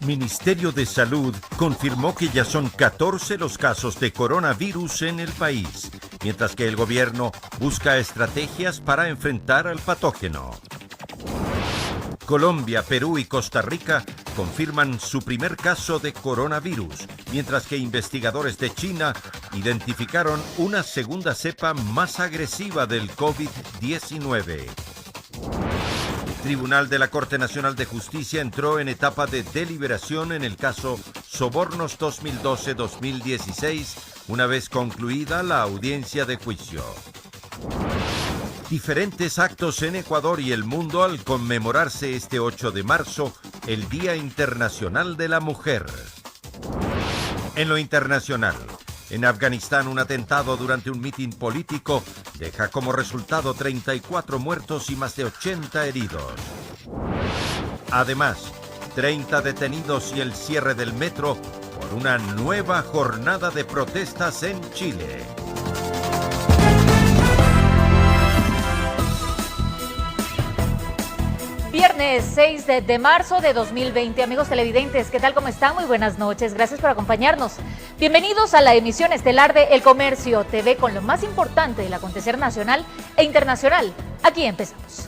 Ministerio de Salud confirmó que ya son 14 los casos de coronavirus en el país, mientras que el gobierno busca estrategias para enfrentar al patógeno. Colombia, Perú y Costa Rica confirman su primer caso de coronavirus, mientras que investigadores de China identificaron una segunda cepa más agresiva del COVID-19. Tribunal de la Corte Nacional de Justicia entró en etapa de deliberación en el caso Sobornos 2012-2016, una vez concluida la audiencia de juicio. Diferentes actos en Ecuador y el mundo al conmemorarse este 8 de marzo, el Día Internacional de la Mujer. En lo internacional, en Afganistán, un atentado durante un mitin político deja como resultado 34 muertos y más de 80 heridos. Además, 30 detenidos y el cierre del metro por una nueva jornada de protestas en Chile. Viernes 6 de marzo de 2020. Amigos televidentes, ¿qué tal? ¿Cómo están? Muy buenas noches. Gracias por acompañarnos. Bienvenidos a la emisión estelar de El Comercio TV con lo más importante del acontecer nacional e internacional. Aquí empezamos.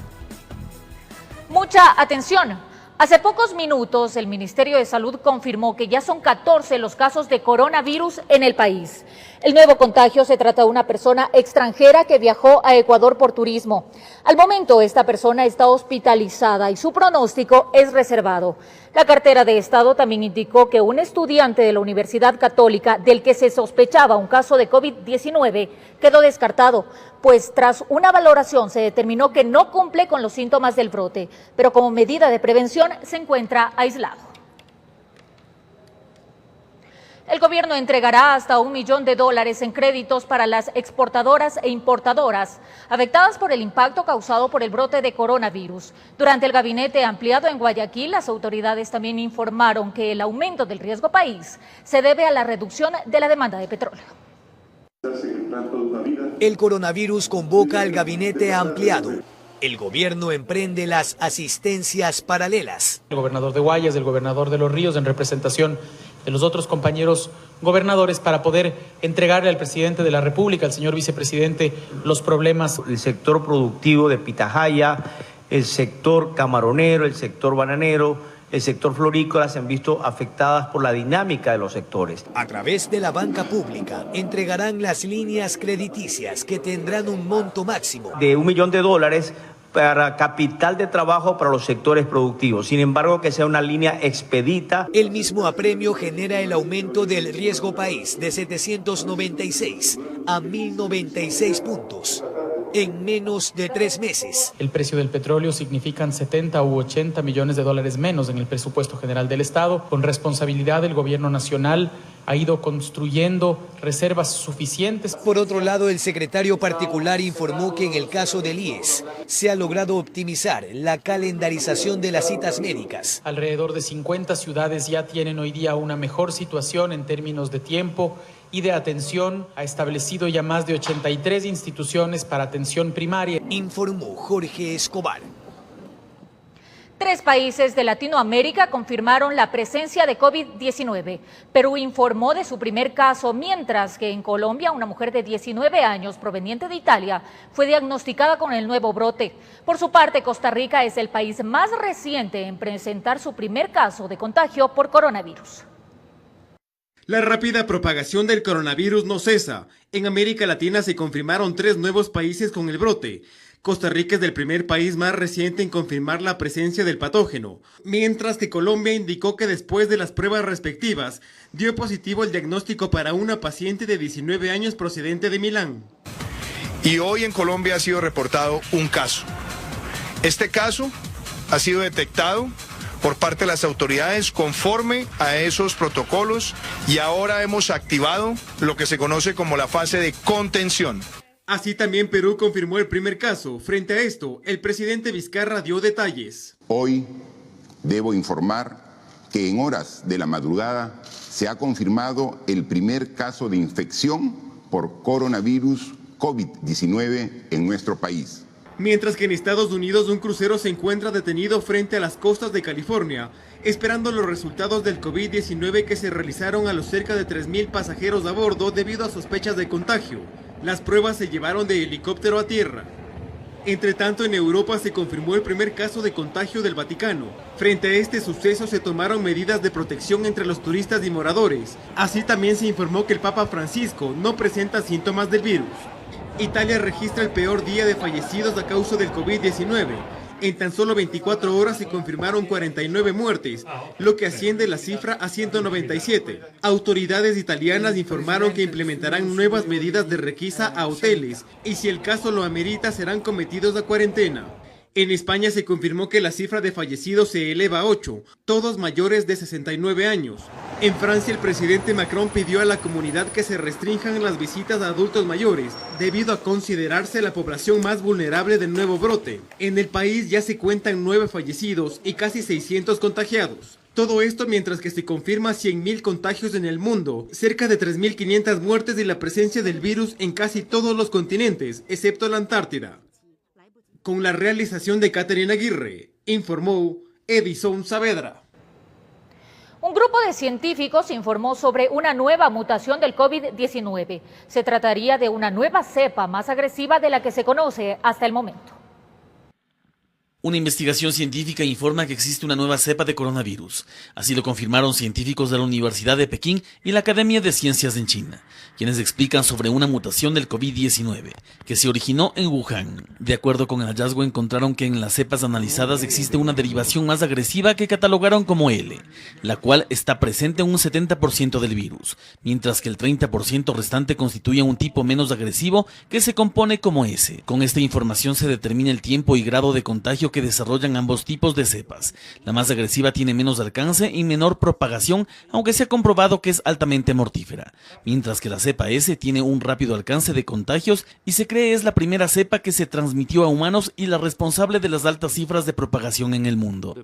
Mucha atención. Hace pocos minutos, el Ministerio de Salud confirmó que ya son 14 los casos de coronavirus en el país. El nuevo contagio se trata de una persona extranjera que viajó a Ecuador por turismo. Al momento, esta persona está hospitalizada y su pronóstico es reservado. La cartera de Estado también indicó que un estudiante de la Universidad Católica del que se sospechaba un caso de COVID-19 quedó descartado, pues tras una valoración se determinó que no cumple con los síntomas del brote, pero como medida de prevención se encuentra aislado. El gobierno entregará hasta $1 millón en créditos para las exportadoras e importadoras afectadas por el impacto causado por el brote de coronavirus. Durante el gabinete ampliado en Guayaquil, las autoridades también informaron que el aumento del riesgo país se debe a la reducción de la demanda de petróleo. El coronavirus convoca al gabinete ampliado. El gobierno emprende las asistencias paralelas. El gobernador de Guayas, el gobernador de Los Ríos, en representación de los otros compañeros gobernadores, para poder entregarle al presidente de la República, al señor vicepresidente, los problemas. El sector productivo de pitahaya, el sector camaronero, el sector bananero, el sector florícola se han visto afectadas por la dinámica de los sectores. A través de la banca pública entregarán las líneas crediticias que tendrán un monto máximo de $1 millón para capital de trabajo para los sectores productivos. Sin embargo, que sea una línea expedita. El mismo apremio genera el aumento del riesgo país de 796 a 1096 puntos en menos de 3 meses. El precio del petróleo significan 70 u 80 millones de dólares menos en el presupuesto general del Estado. Con responsabilidad del gobierno nacional ha ido construyendo reservas suficientes. Por otro lado, el secretario particular informó que en el caso del IES se ha logrado optimizar la calendarización de las citas médicas. Alrededor de 50 ciudades ya tienen hoy día una mejor situación en términos de tiempo y de atención. Ha establecido ya más de 83 instituciones para atención primaria. Informó Jorge Escobar. 3 países de Latinoamérica confirmaron la presencia de COVID-19. Perú informó de su primer caso, mientras que en Colombia una mujer de 19 años proveniente de Italia fue diagnosticada con el nuevo brote. Por su parte, Costa Rica es el país más reciente en presentar su primer caso de contagio por coronavirus. La rápida propagación del coronavirus no cesa. En América Latina se confirmaron 3 nuevos países con el brote. Costa Rica es el primer país más reciente en confirmar la presencia del patógeno, mientras que Colombia indicó que después de las pruebas respectivas, dio positivo el diagnóstico para una paciente de 19 años procedente de Milán. Y hoy en Colombia ha sido reportado un caso. Este caso ha sido detectado por parte de las autoridades conforme a esos protocolos y ahora hemos activado lo que se conoce como la fase de contención. Así también Perú confirmó el primer caso. Frente a esto, el presidente Vizcarra dio detalles. Hoy debo informar que en horas de la madrugada se ha confirmado el primer caso de infección por coronavirus COVID-19 en nuestro país. Mientras que en Estados Unidos un crucero se encuentra detenido frente a las costas de California, esperando los resultados del COVID-19 que se realizaron a los cerca de 3.000 pasajeros a bordo debido a sospechas de contagio. Las pruebas se llevaron de helicóptero a tierra. Entre tanto, en Europa se confirmó el primer caso de contagio del Vaticano. Frente a este suceso se tomaron medidas de protección entre los turistas y moradores. Así también se informó que el Papa Francisco no presenta síntomas del virus. Italia registra el peor día de fallecidos a causa del COVID-19. En tan solo 24 horas se confirmaron 49 muertes, lo que asciende la cifra a 197. Autoridades italianas informaron que implementarán nuevas medidas de requisa a hoteles y si el caso lo amerita serán cometidos a cuarentena. En España se confirmó que la cifra de fallecidos se eleva a 8, todos mayores de 69 años. En Francia, el presidente Macron pidió a la comunidad que se restrinjan las visitas a adultos mayores, debido a considerarse la población más vulnerable del nuevo brote. En el país ya se cuentan 9 fallecidos y casi 600 contagiados. Todo esto mientras que se confirma 100.000 contagios en el mundo, cerca de 3.500 muertes y la presencia del virus en casi todos los continentes, excepto la Antártida. Con la realización de Catherine Aguirre, informó Edison Saavedra. Un grupo de científicos informó sobre una nueva mutación del COVID-19. Se trataría de una nueva cepa más agresiva de la que se conoce hasta el momento. Una investigación científica informa que existe una nueva cepa de coronavirus. Así lo confirmaron científicos de la Universidad de Pekín y la Academia de Ciencias en China, quienes explican sobre una mutación del COVID-19 que se originó en Wuhan. De acuerdo con el hallazgo, encontraron que en las cepas analizadas existe una derivación más agresiva que catalogaron como L, la cual está presente en un 70% del virus, mientras que el 30% restante constituye un tipo menos agresivo que se compone como S. Con esta información se determina el tiempo y grado de contagio que desarrollan ambos tipos de cepas. La más agresiva tiene menos alcance y menor propagación, aunque se ha comprobado que es altamente mortífera, mientras que la cepa S tiene un rápido alcance de contagios y se cree es la primera cepa que se transmitió a humanos y la responsable de las altas cifras de propagación en el mundo.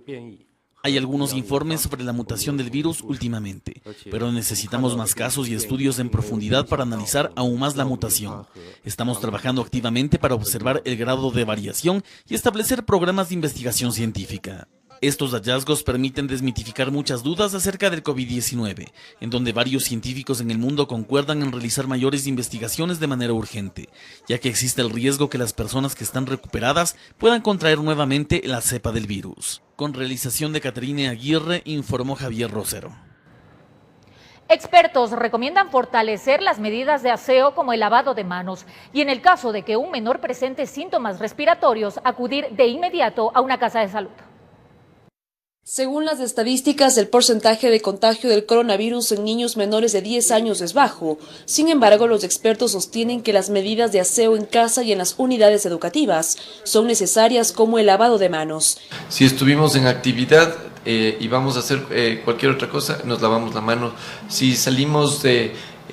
Hay algunos informes sobre la mutación del virus últimamente, pero necesitamos más casos y estudios en profundidad para analizar aún más la mutación. Estamos trabajando activamente para observar el grado de variación y establecer programas de investigación científica. Estos hallazgos permiten desmitificar muchas dudas acerca del COVID-19, en donde varios científicos en el mundo concuerdan en realizar mayores investigaciones de manera urgente, ya que existe el riesgo que las personas que están recuperadas puedan contraer nuevamente la cepa del virus. Con realización de Catherine Aguirre, informó Javier Rosero. Expertos recomiendan fortalecer las medidas de aseo como el lavado de manos y en el caso de que un menor presente síntomas respiratorios, acudir de inmediato a una casa de salud. Según las estadísticas, el porcentaje de contagio del coronavirus en niños menores de 10 años es bajo. Sin embargo, los expertos sostienen que las medidas de aseo en casa y en las unidades educativas son necesarias como el lavado de manos. Si estuvimos en actividad y vamos a hacer cualquier otra cosa, nos lavamos la mano. Si salimos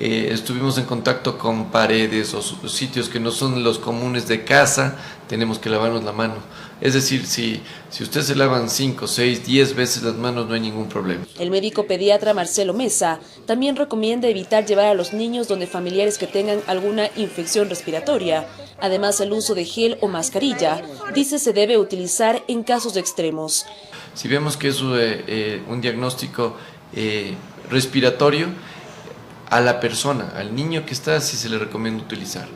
estuvimos en contacto con paredes o sitios que no son los comunes de casa, tenemos que lavarnos la mano. Es decir, si ustedes se lavan 5, 6, 10 veces las manos, no hay ningún problema. El médico pediatra Marcelo Mesa también recomienda evitar llevar a los niños donde familiares que tengan alguna infección respiratoria. Además, el uso de gel o mascarilla, dice, se debe utilizar en casos extremos. Si vemos que es un diagnóstico respiratorio, a la persona, al niño que está, sí se le recomienda utilizar.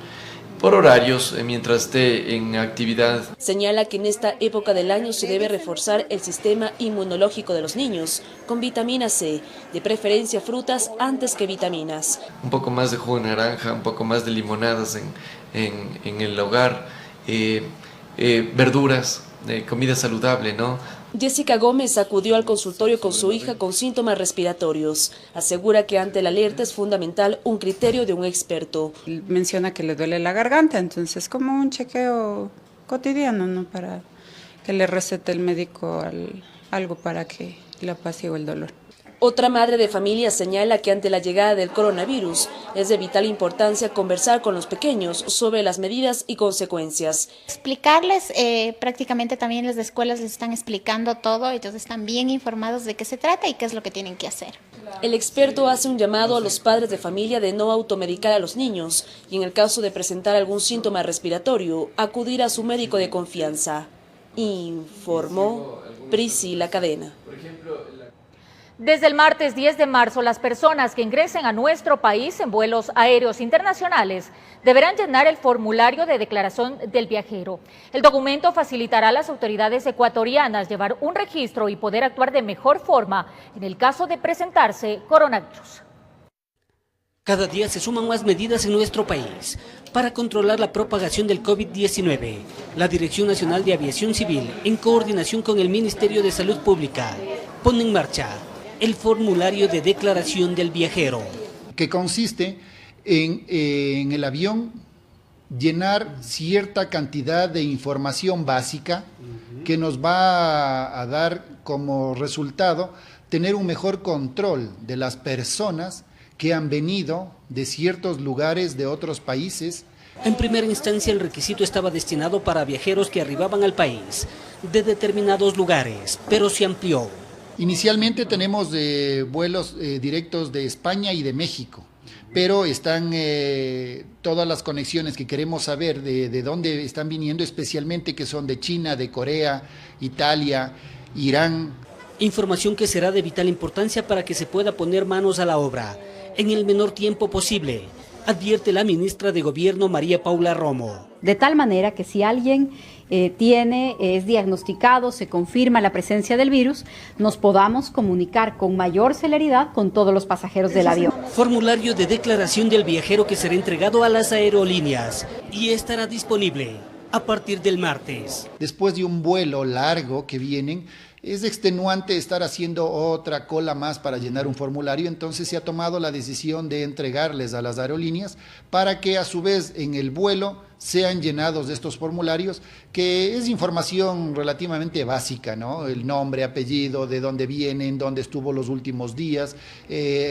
Por horarios, mientras esté en actividad. Señala que en esta época del año se debe reforzar el sistema inmunológico de los niños con vitamina C, de preferencia frutas antes que vitaminas. Un poco más de jugo de naranja, un poco más de limonadas en el hogar, verduras, comida saludable, ¿no? Jessica Gómez acudió al consultorio con su hija con síntomas respiratorios. Asegura que ante la alerta es fundamental un criterio de un experto. Menciona que le duele la garganta, entonces como un chequeo cotidiano, ¿no? Para que le recete el médico algo para que le apacigue el dolor. Otra madre de familia señala que ante la llegada del coronavirus es de vital importancia conversar con los pequeños sobre las medidas y consecuencias. Explicarles, prácticamente también las escuelas les están explicando todo, ellos están bien informados de qué se trata y qué es lo que tienen que hacer. El experto hace un llamado a los padres de familia de no automedicar a los niños y en el caso de presentar algún síntoma respiratorio, acudir a su médico de confianza. Informó Priscila Cadena. Desde el martes 10 de marzo, las personas que ingresen a nuestro país en vuelos aéreos internacionales deberán llenar el formulario de declaración del viajero. El documento facilitará a las autoridades ecuatorianas llevar un registro y poder actuar de mejor forma en el caso de presentarse coronavirus. Cada día se suman más medidas en nuestro país para controlar la propagación del COVID-19. La Dirección Nacional de Aviación Civil, en coordinación con el Ministerio de Salud Pública, pone en marcha el formulario de declaración del viajero, que consiste en el avión llenar cierta cantidad de información básica que nos va a dar como resultado tener un mejor control de las personas que han venido de ciertos lugares de otros países. En primera instancia, el requisito estaba destinado para viajeros que arribaban al país de determinados lugares, pero se amplió. Inicialmente tenemos vuelos directos de España y de México, pero están todas las conexiones que queremos saber de dónde están viniendo, especialmente que son de China, de Corea, Italia, Irán. Información que será de vital importancia para que se pueda poner manos a la obra en el menor tiempo posible, advierte la ministra de Gobierno María Paula Romo. De tal manera que si alguien es diagnosticado, se confirma la presencia del virus, nos podamos comunicar con mayor celeridad con todos los pasajeros del avión. Formulario de declaración del viajero que será entregado a las aerolíneas y estará disponible a partir del martes. Después de un vuelo largo que vienen, es extenuante estar haciendo otra cola más para llenar un formulario, entonces se ha tomado la decisión de entregarles a las aerolíneas para que a su vez en el vuelo sean llenados de estos formularios, que es información relativamente básica, ¿no? El nombre, apellido, de dónde vienen, dónde estuvo los últimos días,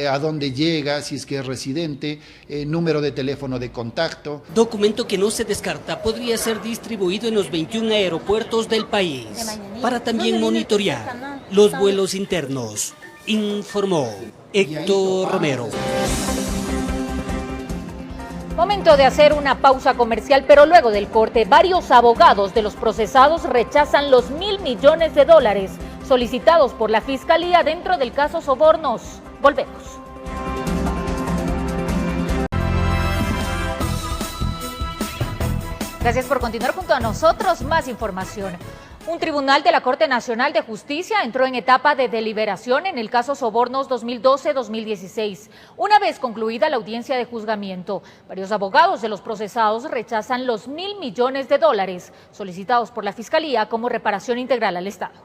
a dónde llega, si es que es residente, número de teléfono de contacto. Documento que no se descarta podría ser distribuido en los 21 aeropuertos del país para también monitorear los vuelos internos, informó Héctor Romero. Momento de hacer una pausa comercial, pero luego del corte, varios abogados de los procesados rechazan los $1.000 millones solicitados por la Fiscalía dentro del caso Sobornos. Volvemos. Gracias por continuar junto a nosotros. Más información. Un tribunal de la Corte Nacional de Justicia entró en etapa de deliberación en el caso Sobornos 2012-2016. Una vez concluida la audiencia de juzgamiento, varios abogados de los procesados rechazan los $1.000 millones solicitados por la Fiscalía como reparación integral al Estado.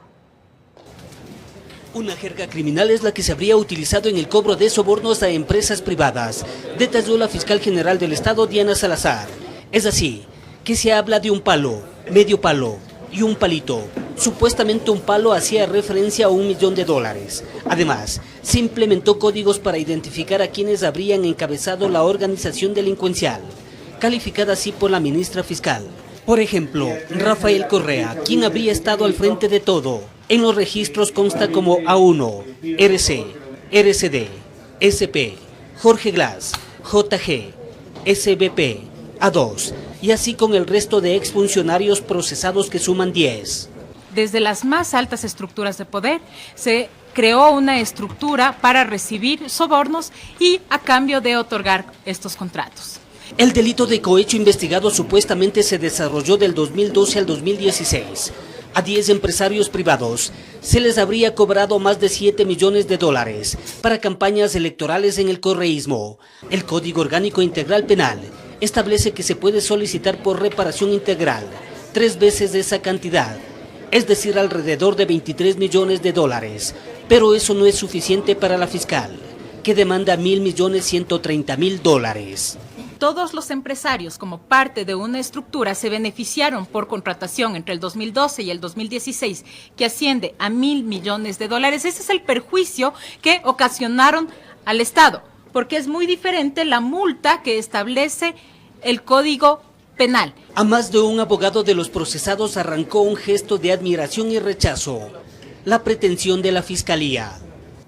Una jerga criminal es la que se habría utilizado en el cobro de sobornos a empresas privadas, detalló la fiscal general del Estado, Diana Salazar. Es así que se habla de un palo, medio palo y un palito. Supuestamente un palo hacía referencia a $1 millón. Además, se implementó códigos para identificar a quienes habrían encabezado la organización delincuencial, calificada así por la ministra fiscal. Por ejemplo, Rafael Correa, quien habría estado al frente de todo. En los registros consta como A1, RC, RCD, SP, Jorge Glass, JG, SBP, A2, y así con el resto de exfuncionarios procesados que suman 10. Desde las más altas estructuras de poder se creó una estructura para recibir sobornos y a cambio de otorgar estos contratos. El delito de cohecho investigado supuestamente se desarrolló del 2012 al 2016. A 10 empresarios privados se les habría cobrado más de $7 millones para campañas electorales en el correísmo. El Código Orgánico Integral Penal establece que se puede solicitar por reparación integral 3 veces esa cantidad, es decir, alrededor de $23 millones. Pero eso no es suficiente para la fiscal, que demanda $1.130.000. Todos los empresarios, como parte de una estructura, se beneficiaron por contratación entre el 2012 y el 2016, que asciende a $1.000 millones. Ese es el perjuicio que ocasionaron al Estado, porque es muy diferente la multa que establece el Código Penal. A más de un abogado de los procesados arrancó un gesto de admiración y rechazo la pretensión de la Fiscalía.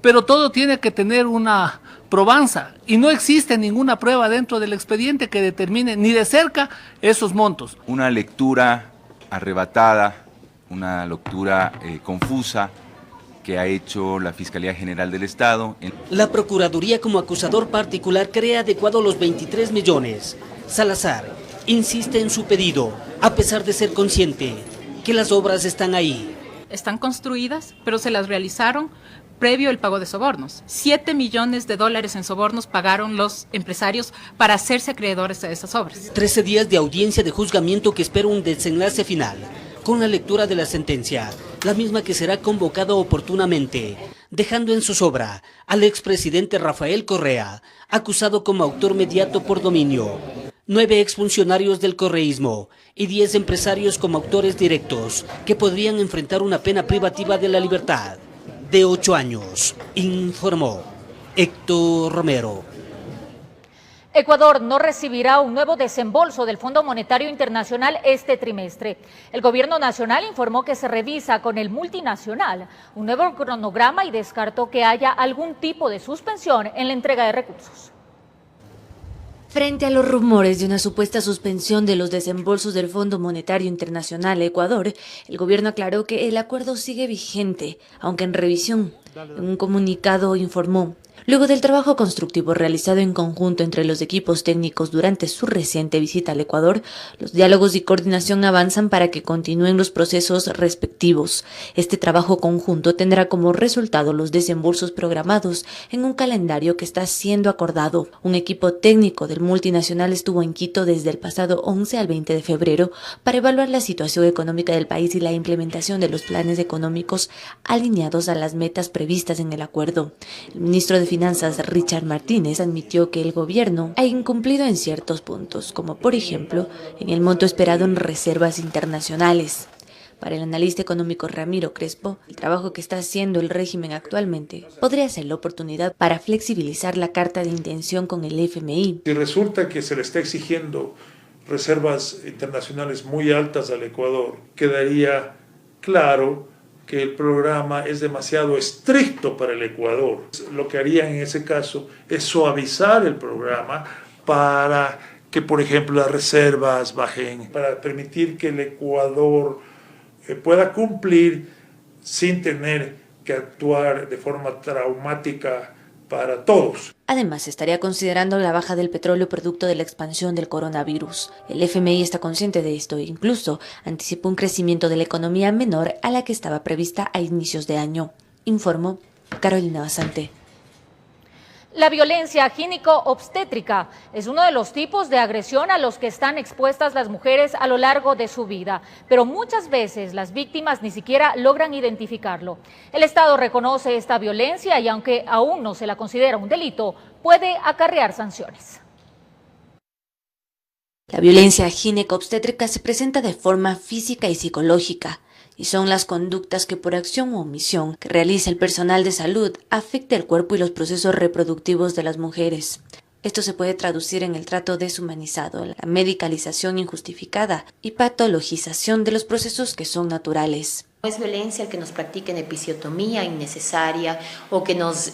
pero todo tiene que tener una probanza y no existe ninguna prueba dentro del expediente que determine ni de cerca esos montos. Una lectura arrebatada, una lectura confusa que ha hecho la Fiscalía General del Estado. La Procuraduría como acusador particular cree adecuado los 23 millones. Salazar insiste en su pedido, a pesar de ser consciente que las obras están ahí. Están construidas, pero se las realizaron previo el pago de sobornos. 7 millones de dólares en sobornos pagaron los empresarios para hacerse acreedores a esas obras. 13 días de audiencia de juzgamiento que espera un desenlace final, con la lectura de la sentencia, la misma que será convocada oportunamente, dejando en zozobra al expresidente Rafael Correa, acusado como autor mediato por dominio. 9 exfuncionarios del correísmo y 10 empresarios como autores directos que podrían enfrentar una pena privativa de la libertad de 8 años, informó Héctor Romero. Ecuador no recibirá un nuevo desembolso del Fondo Monetario Internacional este trimestre. El gobierno nacional informó que se revisa con el multinacional un nuevo cronograma y descartó que haya algún tipo de suspensión en la entrega de recursos. Frente a los rumores de una supuesta suspensión de los desembolsos del Fondo Monetario Internacional a Ecuador, el gobierno aclaró que el acuerdo sigue vigente, aunque en revisión. En un comunicado informó: luego del trabajo constructivo realizado en conjunto entre los equipos técnicos durante su reciente visita al Ecuador, los diálogos y coordinación avanzan para que continúen los procesos respectivos. Este trabajo conjunto tendrá como resultado los desembolsos programados en un calendario que está siendo acordado. Un equipo técnico del multinacional estuvo en Quito desde el pasado 11 al 20 de febrero para evaluar la situación económica del país y la implementación de los planes económicos alineados a las metas previstas en el acuerdo. El ministro de Finanzas, Richard Martínez, admitió que el gobierno ha incumplido en ciertos puntos, como por ejemplo en el monto esperado en reservas internacionales. Para el analista económico Ramiro Crespo, el trabajo que está haciendo el régimen actualmente podría ser la oportunidad para flexibilizar la carta de intención con el FMI. Si resulta que se le está exigiendo reservas internacionales muy altas al Ecuador, quedaría claro que el programa es demasiado estricto para el Ecuador. Lo que harían en ese caso es suavizar el programa para que, por ejemplo, las reservas bajen, para permitir que el Ecuador pueda cumplir sin tener que actuar de forma traumática para todos. Además, estaría considerando la baja del petróleo producto de la expansión del coronavirus. El FMI está consciente de esto e incluso anticipó un crecimiento de la economía menor a la que estaba prevista a inicios de año, informó Carolina Basante. La violencia gínico-obstétrica es uno de los tipos de agresión a los que están expuestas las mujeres a lo largo de su vida, pero muchas veces las víctimas ni siquiera logran identificarlo. El Estado reconoce esta violencia y aunque aún no se la considera un delito, puede acarrear sanciones. La violencia gineco-obstétrica se presenta de forma física y psicológica, y son las conductas que por acción u omisión que realiza el personal de salud afecta el cuerpo y los procesos reproductivos de las mujeres. Esto se puede traducir en el trato deshumanizado, la medicalización injustificada y patologización de los procesos que son naturales. No es violencia el que nos practiquen episiotomía innecesaria o que nos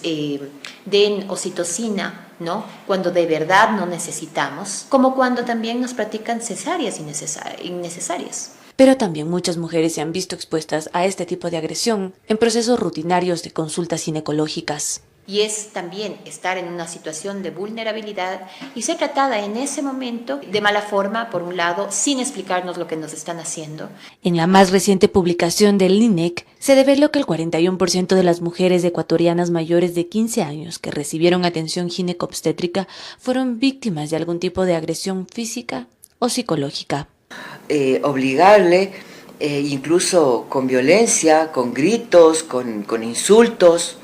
den oxitocina, ¿no?, cuando de verdad no necesitamos, como cuando también nos practican cesáreas innecesarias. Pero también muchas mujeres se han visto expuestas a este tipo de agresión en procesos rutinarios de consultas ginecológicas. Y es también estar en una situación de vulnerabilidad y ser tratada en ese momento de mala forma, por un lado, sin explicarnos lo que nos están haciendo. En la más reciente publicación del INEC, se develó que el 41% de las mujeres ecuatorianas mayores de 15 años que recibieron atención gineco-obstétrica fueron víctimas de algún tipo de agresión física o psicológica. Obligarle, incluso con violencia, con gritos, con insultos,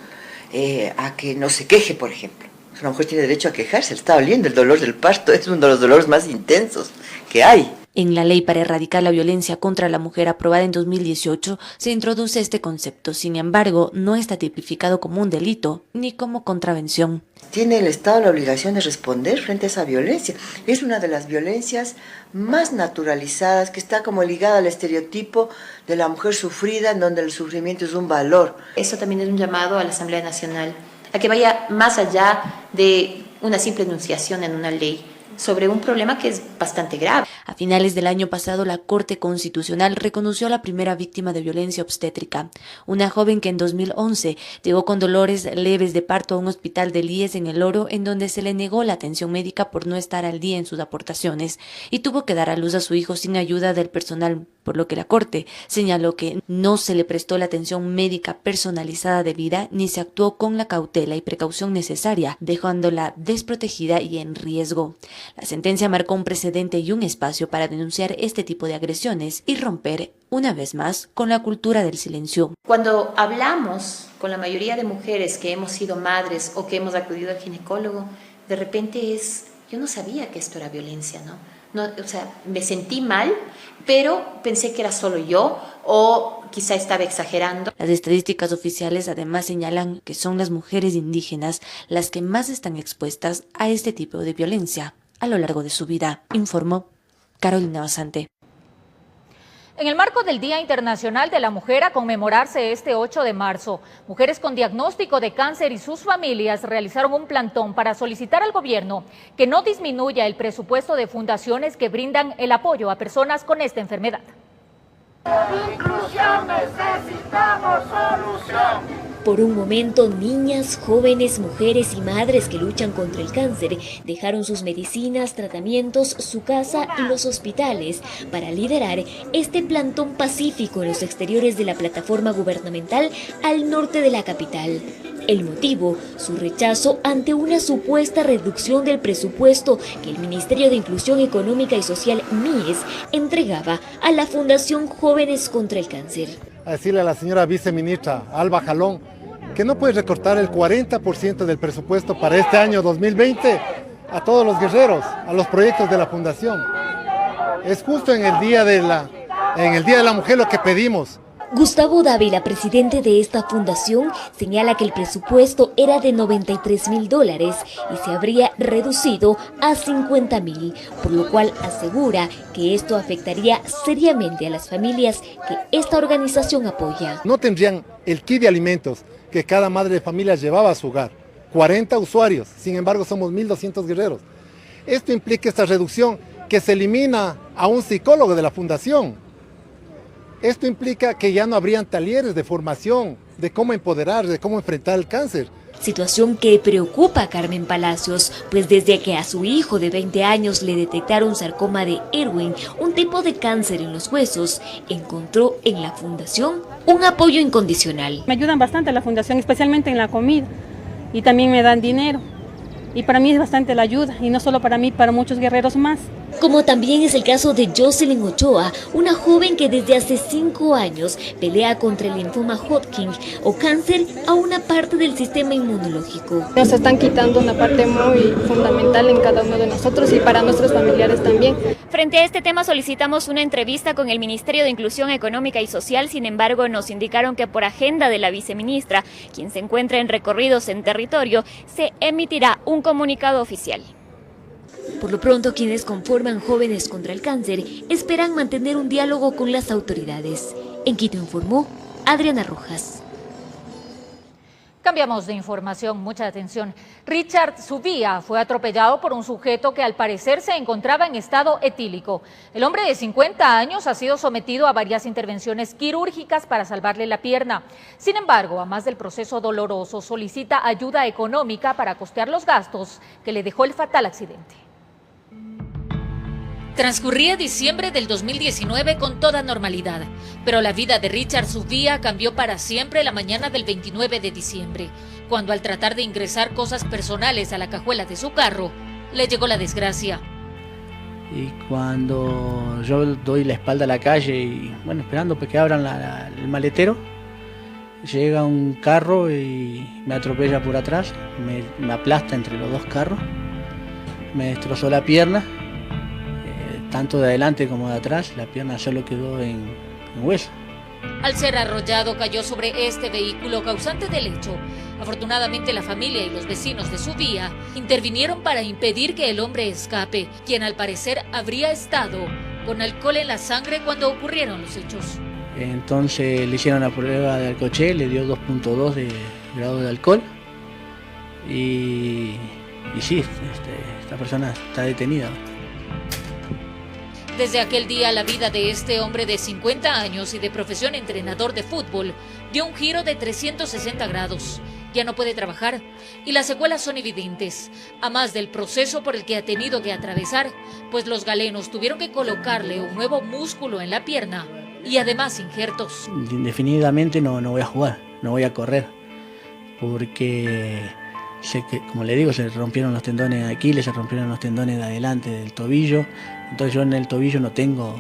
a que no se queje, por ejemplo. Una mujer tiene derecho a quejarse, le está doliendo, el dolor del parto es uno de los dolores más intensos que hay. En la ley para erradicar la violencia contra la mujer aprobada en 2018 se introduce este concepto, sin embargo, no está tipificado como un delito ni como contravención. Tiene el Estado la obligación de responder frente a esa violencia. Es una de las violencias más naturalizadas, que está como ligada al estereotipo de la mujer sufrida, en donde el sufrimiento es un valor. Eso también es un llamado a la Asamblea Nacional, a que vaya más allá de una simple enunciación en una ley sobre un problema que es bastante grave. A finales del año pasado, la Corte Constitucional reconoció a la primera víctima de violencia obstétrica, una joven que en 2011 llegó con dolores leves de parto a un hospital del IES en El Oro, en donde se le negó la atención médica por no estar al día en sus aportaciones y tuvo que dar a luz a su hijo sin ayuda del personal, por lo que la Corte señaló que no se le prestó la atención médica personalizada debida ni se actuó con la cautela y precaución necesaria, dejándola desprotegida y en riesgo. La sentencia marcó un precedente y un espacio para denunciar este tipo de agresiones y romper, una vez más, con la cultura del silencio. Cuando hablamos con la mayoría de mujeres que hemos sido madres o que hemos acudido al ginecólogo, de repente yo no sabía que esto era violencia, ¿no? O sea, me sentí mal, pero pensé que era solo yo o quizá estaba exagerando. Las estadísticas oficiales además señalan que son las mujeres indígenas las que más están expuestas a este tipo de violencia a lo largo de su vida, informó Carolina Basante. En el marco del Día Internacional de la Mujer a conmemorarse este 8 de marzo, mujeres con diagnóstico de cáncer y sus familias realizaron un plantón para solicitar al gobierno que no disminuya el presupuesto de fundaciones que brindan el apoyo a personas con esta enfermedad. Inclusión, necesitamos solución. Por un momento, niñas, jóvenes, mujeres y madres que luchan contra el cáncer dejaron sus medicinas, tratamientos, su casa y los hospitales para liderar este plantón pacífico en los exteriores de la plataforma gubernamental al norte de la capital. El motivo, su rechazo ante una supuesta reducción del presupuesto que el Ministerio de Inclusión Económica y Social, MIES, entregaba a la Fundación Jóvenes contra el Cáncer. A decirle a la señora viceministra Alba Jalón que no puede recortar el 40% del presupuesto para este año 2020 a todos los guerreros, a los proyectos de la Fundación. Es justo en el Día de la Mujer lo que pedimos. Gustavo Dávila, presidente de esta fundación, señala que el presupuesto era de $93.000 y se habría reducido a $50.000, por lo cual asegura que esto afectaría seriamente a las familias que esta organización apoya. No tendrían el kit de alimentos que cada madre de familia llevaba a su hogar. 40 usuarios, sin embargo somos 1.200 guerreros. Esto implica esta reducción que se elimina a un psicólogo de la fundación. Esto implica que ya no habrían talleres de formación, de cómo empoderar, de cómo enfrentar el cáncer. Situación que preocupa a Carmen Palacios, pues desde que a su hijo de 20 años le detectaron sarcoma de Ewing, un tipo de cáncer en los huesos, encontró en la fundación un apoyo incondicional. Me ayudan bastante a la fundación, especialmente en la comida, y también me dan dinero. Y para mí es bastante la ayuda, y no solo para mí, para muchos guerreros más. Como también es el caso de Jocelyn Ochoa, una joven que desde hace 5 años pelea contra el linfoma Hodgkin o cáncer a una parte del sistema inmunológico. Nos están quitando una parte muy fundamental en cada uno de nosotros y para nuestros familiares también. Frente a este tema solicitamos una entrevista con el Ministerio de Inclusión Económica y Social, sin embargo nos indicaron que por agenda de la viceministra, quien se encuentra en recorridos en territorio, se emitirá un comunicado oficial. Por lo pronto, quienes conforman Jóvenes contra el Cáncer esperan mantener un diálogo con las autoridades. En Quito informó Adriana Rojas. Cambiamos de información, mucha atención. Richard Zubia fue atropellado por un sujeto que al parecer se encontraba en estado etílico. El hombre de 50 años ha sido sometido a varias intervenciones quirúrgicas para salvarle la pierna. Sin embargo, a más del proceso doloroso, solicita ayuda económica para costear los gastos que le dejó el fatal accidente. Transcurría diciembre del 2019 con toda normalidad, pero la vida de Richard Zubia cambió para siempre la mañana del 29 de diciembre, cuando al tratar de ingresar cosas personales a la cajuela de su carro, le llegó la desgracia. Y cuando yo doy la espalda a la calle y bueno, esperando que abran el maletero, llega un carro y me atropella por atrás, me aplasta entre los dos carros, me destrozó la pierna. tanto de adelante como de atrás, la pierna solo quedó en hueso. Al ser arrollado cayó sobre este vehículo causante del hecho. Afortunadamente la familia y los vecinos de su vía intervinieron para impedir que el hombre escape, quien al parecer habría estado con alcohol en la sangre cuando ocurrieron los hechos. Entonces le hicieron la prueba de alcohol, le dio 2.2 de grado de alcohol y sí, esta persona está detenida. Desde aquel día la vida de este hombre de 50 años y de profesión entrenador de fútbol dio un giro de 360 grados. Ya no puede trabajar y las secuelas son evidentes, a más del proceso por el que ha tenido que atravesar, pues los galenos tuvieron que colocarle un nuevo músculo en la pierna y además injertos. Indefinidamente no voy a jugar, no voy a correr, porque sé que, como le digo, se rompieron los tendones de Aquiles, se rompieron los tendones de adelante del tobillo, entonces yo en el tobillo no tengo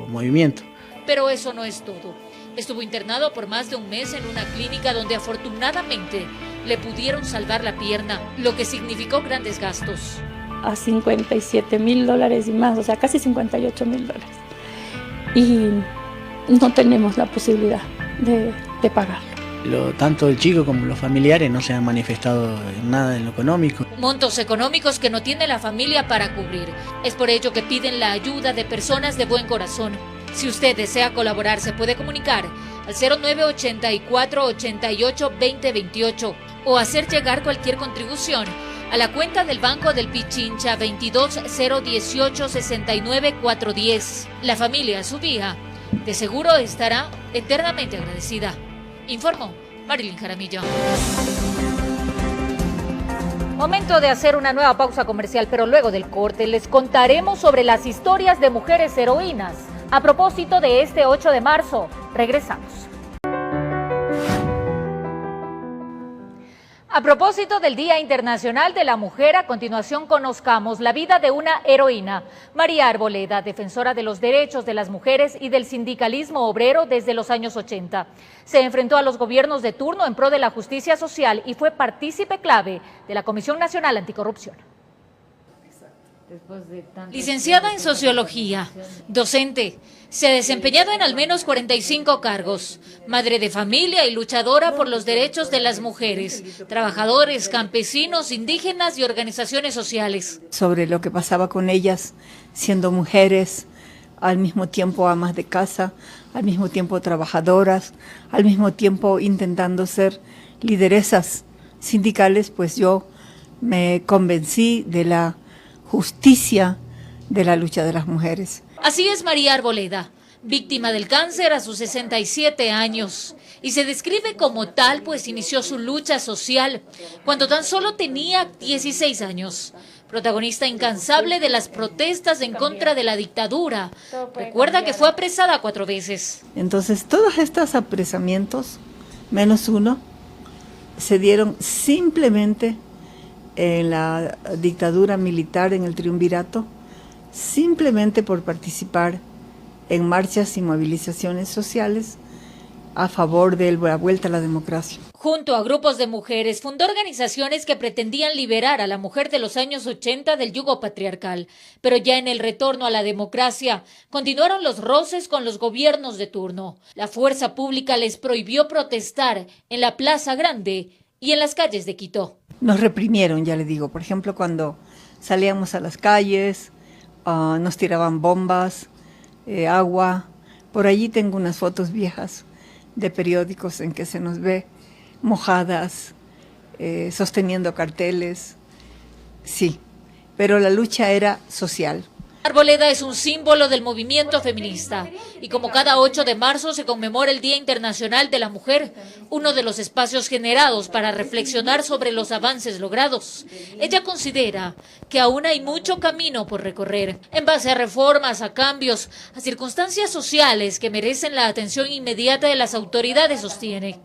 movimiento. Pero eso no es todo. Estuvo internado por más de un mes en una clínica donde afortunadamente le pudieron salvar la pierna, lo que significó grandes gastos. A $57,000 y más, o sea, casi $58,000. Y no tenemos la posibilidad de pagarlo. Tanto el chico como los familiares no se han manifestado en nada en lo económico. Montos económicos que no tiene la familia para cubrir. Es por ello que piden la ayuda de personas de buen corazón. Si usted desea colaborar, se puede comunicar al 0984 88 2028 o hacer llegar cualquier contribución a la cuenta del Banco del Pichincha 22018 69 410. La familia Subía de seguro estará eternamente agradecida. Informó Marilyn Jaramillo. Momento de hacer una nueva pausa comercial, pero luego del corte les contaremos sobre las historias de mujeres heroínas. A propósito de este 8 de marzo, regresamos. A propósito del Día Internacional de la Mujer, a continuación conozcamos la vida de una heroína, María Arboleda, defensora de los derechos de las mujeres y del sindicalismo obrero desde los años 80. Se enfrentó a los gobiernos de turno en pro de la justicia social y fue partícipe clave de la Comisión Nacional Anticorrupción. Licenciada en Sociología, docente, se ha desempeñado en al menos 45 cargos, madre de familia y luchadora por los derechos de las mujeres, trabajadores, campesinos, indígenas y organizaciones sociales. Sobre lo que pasaba con ellas, siendo mujeres, al mismo tiempo amas de casa, al mismo tiempo trabajadoras, al mismo tiempo intentando ser lideresas sindicales, pues yo me convencí de la justicia de la lucha de las mujeres. Así es María Arboleda, víctima del cáncer a sus 67 años, y se describe como tal pues inició su lucha social cuando tan solo tenía 16 años. Protagonista incansable de las protestas en contra de la dictadura. Recuerda que fue apresada 4 veces. Entonces todos estos apresamientos, menos uno, se dieron simplemente en la dictadura militar, en el triunvirato, simplemente por participar en marchas y movilizaciones sociales a favor de la vuelta a la democracia. Junto a grupos de mujeres, fundó organizaciones que pretendían liberar a la mujer de los años 80 del yugo patriarcal. Pero ya en el retorno a la democracia, continuaron los roces con los gobiernos de turno. La fuerza pública les prohibió protestar en la Plaza Grande y en las calles de Quito. Nos reprimieron, ya le digo. Por ejemplo, cuando salíamos a las calles, nos tiraban bombas, agua. Por allí tengo unas fotos viejas de periódicos en que se nos ve mojadas, sosteniendo carteles. Sí, pero la lucha era social. Arboleda es un símbolo del movimiento feminista y como cada 8 de marzo se conmemora el Día Internacional de la Mujer, uno de los espacios generados para reflexionar sobre los avances logrados. Ella considera que aún hay mucho camino por recorrer, en base a reformas, a cambios, a circunstancias sociales que merecen la atención inmediata de las autoridades, sostiene.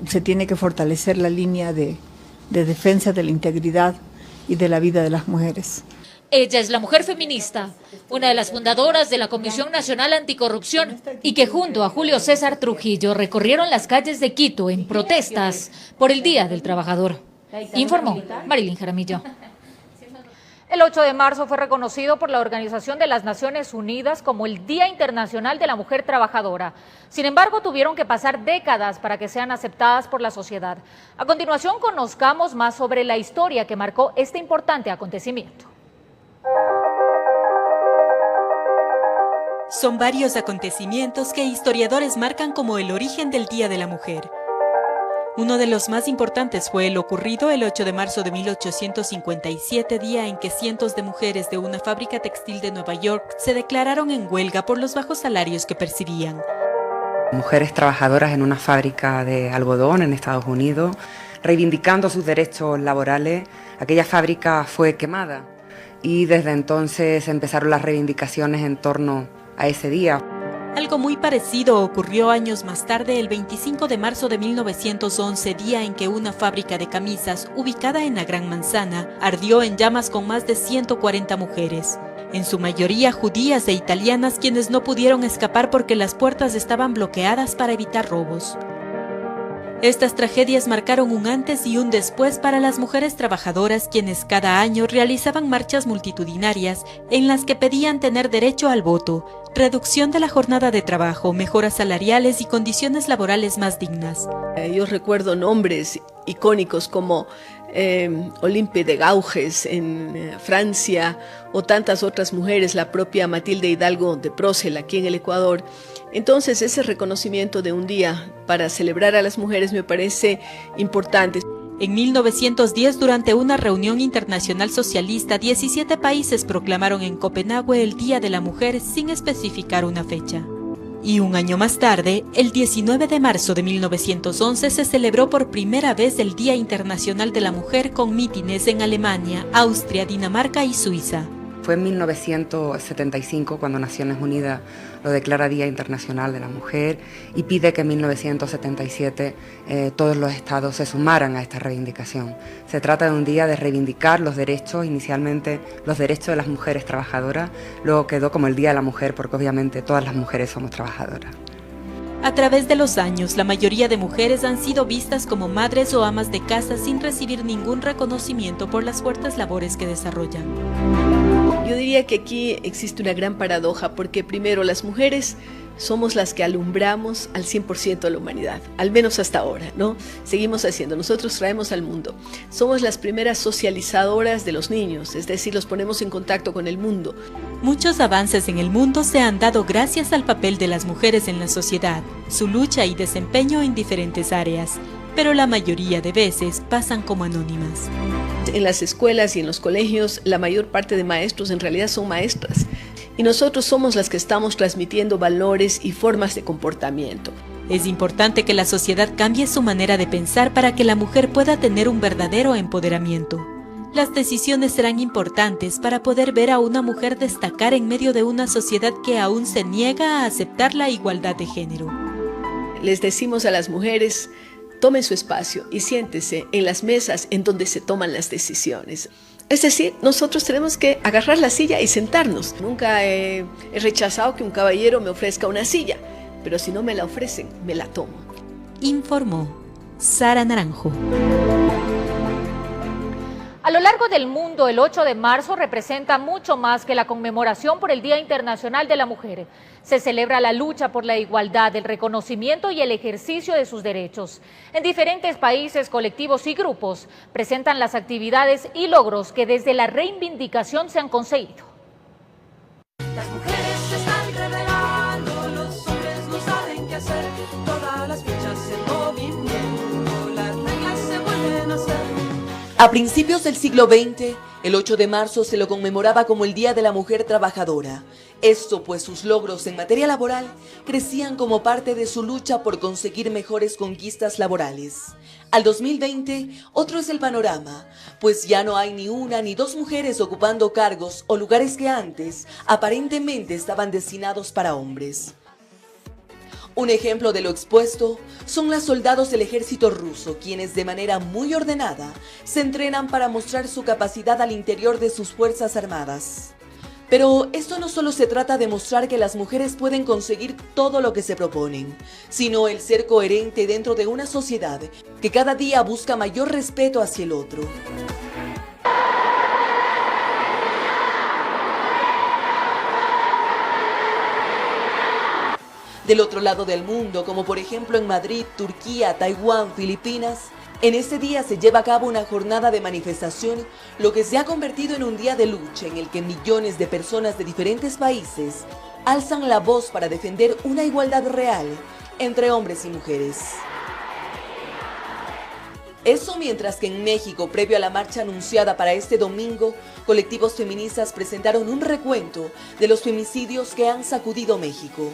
Se tiene que fortalecer la línea de defensa de la integridad y de la vida de las mujeres. Ella es la mujer feminista, una de las fundadoras de la Comisión Nacional Anticorrupción y que junto a Julio César Trujillo recorrieron las calles de Quito en protestas por el Día del Trabajador. Informó Marilyn Jaramillo. El 8 de marzo fue reconocido por la Organización de las Naciones Unidas como el Día Internacional de la Mujer Trabajadora. Sin embargo, tuvieron que pasar décadas para que sean aceptadas por la sociedad. A continuación, conozcamos más sobre la historia que marcó este importante acontecimiento. Son varios acontecimientos que historiadores marcan como el origen del Día de la Mujer. Uno de los más importantes fue el ocurrido el 8 de marzo de 1857, día en que cientos de mujeres de una fábrica textil de Nueva York se declararon en huelga por los bajos salarios que percibían. Mujeres trabajadoras en una fábrica de algodón en Estados Unidos, reivindicando sus derechos laborales. Aquella fábrica fue quemada y desde entonces empezaron las reivindicaciones en torno a ese día. Algo muy parecido ocurrió años más tarde, el 25 de marzo de 1911, día en que una fábrica de camisas ubicada en la Gran Manzana ardió en llamas con más de 140 mujeres, en su mayoría judías e italianas, quienes no pudieron escapar porque las puertas estaban bloqueadas para evitar robos. Estas tragedias marcaron un antes y un después para las mujeres trabajadoras, quienes cada año realizaban marchas multitudinarias en las que pedían tener derecho al voto, reducción de la jornada de trabajo, mejoras salariales y condiciones laborales más dignas. Yo recuerdo nombres icónicos como Olympe de Gouges en Francia o tantas otras mujeres, la propia Matilde Hidalgo de Procel aquí en el Ecuador. Entonces ese reconocimiento de un día para celebrar a las mujeres me parece importante. En 1910, durante una reunión internacional socialista, 17 países proclamaron en Copenhague el Día de la Mujer sin especificar una fecha. Y un año más tarde, el 19 de marzo de 1911, se celebró por primera vez el Día Internacional de la Mujer con mítines en Alemania, Austria, Dinamarca y Suiza. Fue en 1975 cuando Naciones Unidas lo declara Día Internacional de la Mujer y pide que en 1977 todos los estados se sumaran a esta reivindicación. Se trata de un día de reivindicar los derechos, inicialmente los derechos de las mujeres trabajadoras, luego quedó como el Día de la Mujer porque obviamente todas las mujeres somos trabajadoras. A través de los años, la mayoría de mujeres han sido vistas como madres o amas de casa sin recibir ningún reconocimiento por las fuertes labores que desarrollan. Yo diría que aquí existe una gran paradoja porque primero las mujeres somos las que alumbramos al 100% a la humanidad, al menos hasta ahora, ¿no? Seguimos haciendo, nosotros traemos al mundo. Somos las primeras socializadoras de los niños, es decir, los ponemos en contacto con el mundo. Muchos avances en el mundo se han dado gracias al papel de las mujeres en la sociedad, su lucha y desempeño en diferentes áreas, pero la mayoría de veces pasan como anónimas. En las escuelas y en los colegios, la mayor parte de maestros en realidad son maestras. Y nosotros somos las que estamos transmitiendo valores y formas de comportamiento. Es importante que la sociedad cambie su manera de pensar para que la mujer pueda tener un verdadero empoderamiento. Las decisiones serán importantes para poder ver a una mujer destacar en medio de una sociedad que aún se niega a aceptar la igualdad de género. Les decimos a las mujeres: tomen su espacio y siéntese en las mesas en donde se toman las decisiones. Es decir, nosotros tenemos que agarrar la silla y sentarnos. Nunca he rechazado que un caballero me ofrezca una silla, pero si no me la ofrecen, me la tomo. Informó Sara Naranjo. A lo largo del mundo, el 8 de marzo representa mucho más que la conmemoración por el Día Internacional de la Mujer. Se celebra la lucha por la igualdad, el reconocimiento y el ejercicio de sus derechos. En diferentes países, colectivos y grupos presentan las actividades y logros que desde la reivindicación se han conseguido. Las mujeres se están rebelando, los hombres no saben qué hacer, todas las fichas en movimiento, las reglas se vuelven a hacer. A principios del siglo XX, el 8 de marzo se lo conmemoraba como el Día de la Mujer Trabajadora. Esto pues sus logros en materia laboral crecían como parte de su lucha por conseguir mejores conquistas laborales. Al 2020, otro es el panorama, pues ya no hay ni una ni dos mujeres ocupando cargos o lugares que antes aparentemente estaban destinados para hombres. Un ejemplo de lo expuesto son las soldados del ejército ruso, quienes de manera muy ordenada se entrenan para mostrar su capacidad al interior de sus fuerzas armadas. Pero esto no solo se trata de mostrar que las mujeres pueden conseguir todo lo que se proponen, sino el ser coherente dentro de una sociedad que cada día busca mayor respeto hacia el otro. Del otro lado del mundo, como por ejemplo en Madrid, Turquía, Taiwán, Filipinas, en ese día se lleva a cabo una jornada de manifestación, lo que se ha convertido en un día de lucha en el que millones de personas de diferentes países alzan la voz para defender una igualdad real entre hombres y mujeres. Eso mientras que en México, previo a la marcha anunciada para este domingo, colectivos feministas presentaron un recuento de los femicidios que han sacudido México.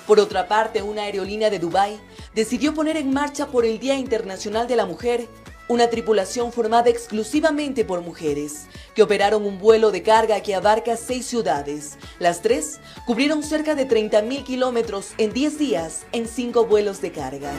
Por otra parte, una aerolínea de Dubái decidió poner en marcha por el Día Internacional de la Mujer una tripulación formada exclusivamente por mujeres, que operaron un vuelo de carga que abarca 6 ciudades. Las 3 cubrieron cerca de 30.000 kilómetros en 10 días en 5 vuelos de carga.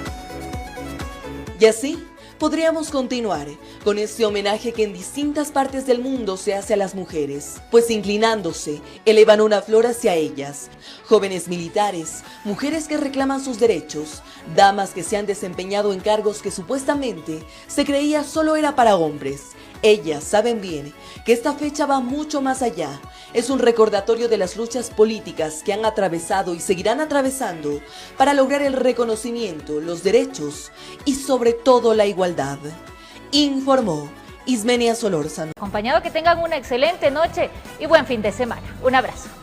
Y así podríamos continuar con este homenaje que en distintas partes del mundo se hace a las mujeres, pues inclinándose, elevan una flor hacia ellas. Jóvenes militares, mujeres que reclaman sus derechos, damas que se han desempeñado en cargos que supuestamente se creía solo era para hombres. Ellas saben bien que esta fecha va mucho más allá. Es un recordatorio de las luchas políticas que han atravesado y seguirán atravesando para lograr el reconocimiento, los derechos y sobre todo la igualdad. Informó Ismenia Solórzano. Acompañado, que tengan una excelente noche y buen fin de semana. Un abrazo.